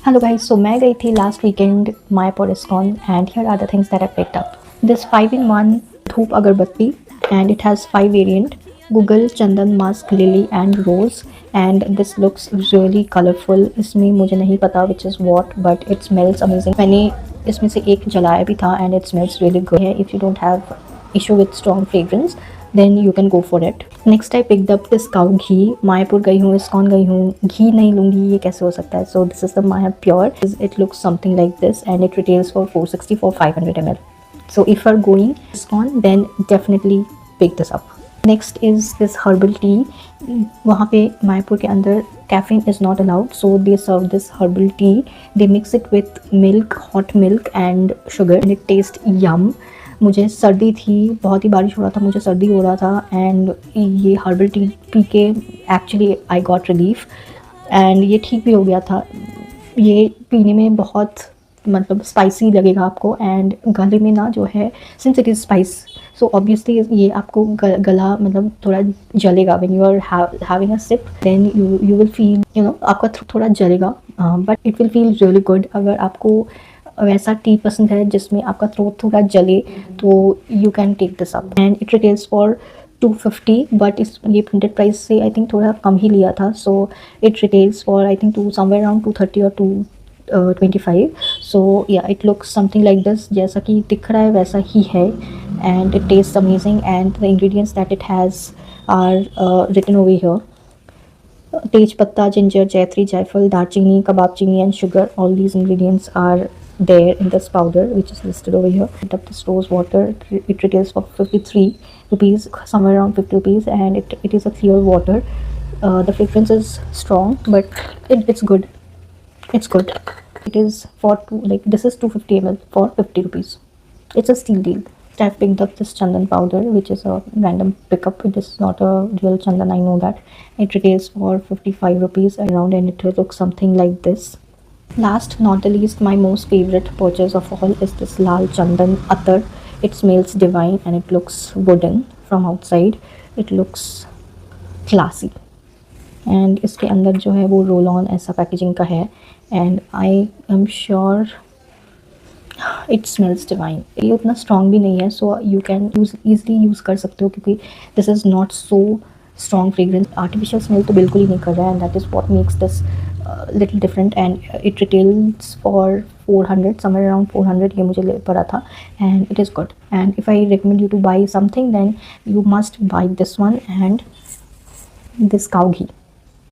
Hello guys, so मैं गई थी last weekend Mayapur ISKCON and here are the things that I picked up. This 5-in-1 धूप अगरबत्ती and it has 5 variant Google, Chandan, Musk, Lily and Rose and this looks really colorful. इसमें मुझे नहीं पता which is what but it smells amazing. मैंने इसमें से एक जलाया भी था and it smells really good. If you don't have issue with strong fragrance then you can go for it. Next I picked up this cow ghee. Mayapur गई हूँ, ISKCON गई हूँ, घी नहीं लूँगी ये कैसे हो सकता है. So this is the Maya Pure. It looks something like this and it retails for 460 for 500 ml. So if you're going ISKCON then definitely pick this up. Next is this herbal tea. वहाँ पे मायापुर के अंदर caffeine is not allowed, so they serve this herbal tea. They mix it with milk, hot milk and sugar and it tastes yum. मुझे सर्दी थी, बहुत ही बारिश हो रहा था, मुझे सर्दी हो रहा था एंड ये हर्बल टी पी के actually I got relief and ये ठीक भी हो गया था. ये पीने में बहुत मतलब स्पाइसी लगेगा आपको एंड गले में ना जो है since it is spice so obviously ये आपको गला मतलब थोड़ा जलेगा. When you are having a sip then you will feel आपका थोड़ा जलेगा but it will feel really good. अगर आपको वैसा टी पसंद है जिसमें आपका थ्रोट थोड़ा जले तो you can take this up and it retails for 250 but इस ये प्रिंटेड प्राइस से आई थिंक थोड़ा कम ही लिया था. So it retails for I think somewhere around 230 और 225. So yeah it looks something like this. जैसा कि दिख रहा है वैसा ही है and it taste amazing and the ingredients that it has are written over here. तेज पत्ता, जिंजर, जैतरी, जायफल, दालचीनी, कबाब चीनी and sugar. All these ingredients are there in this powder which is listed over here. Picked up this rose water. It retails for 53 rupees, somewhere around 50 rupees and it is a clear water. The fragrance is strong but it's good. It's good. It is for this is 250 ml for 50 rupees. It's a steal deal. I've picked up this chandan powder which is a random pickup. It is not a real chandan, I know that. It retails for 55 rupees around and it looks something like this. Last not the least, my most favorite purchase of all is this lal chandan attar. It smells divine and it looks wooden from outside. It looks classy and इसके अंदर जो है वो roll on ऐसा packaging का है and I am sure it smells divine. ये उतना स्ट्रॉन्ग भी नहीं है so you can easily use कर सकते हो क्योंकि this is not so strong fragrance. Artificial smell तो बिल्कुल ही नहीं कर रहा है and that is what makes this little different and it retails for 400 somewhere around 400 ये मुझे पड़ा था and it is good. And if I recommend you to buy something then you must by this one and this cow ghee.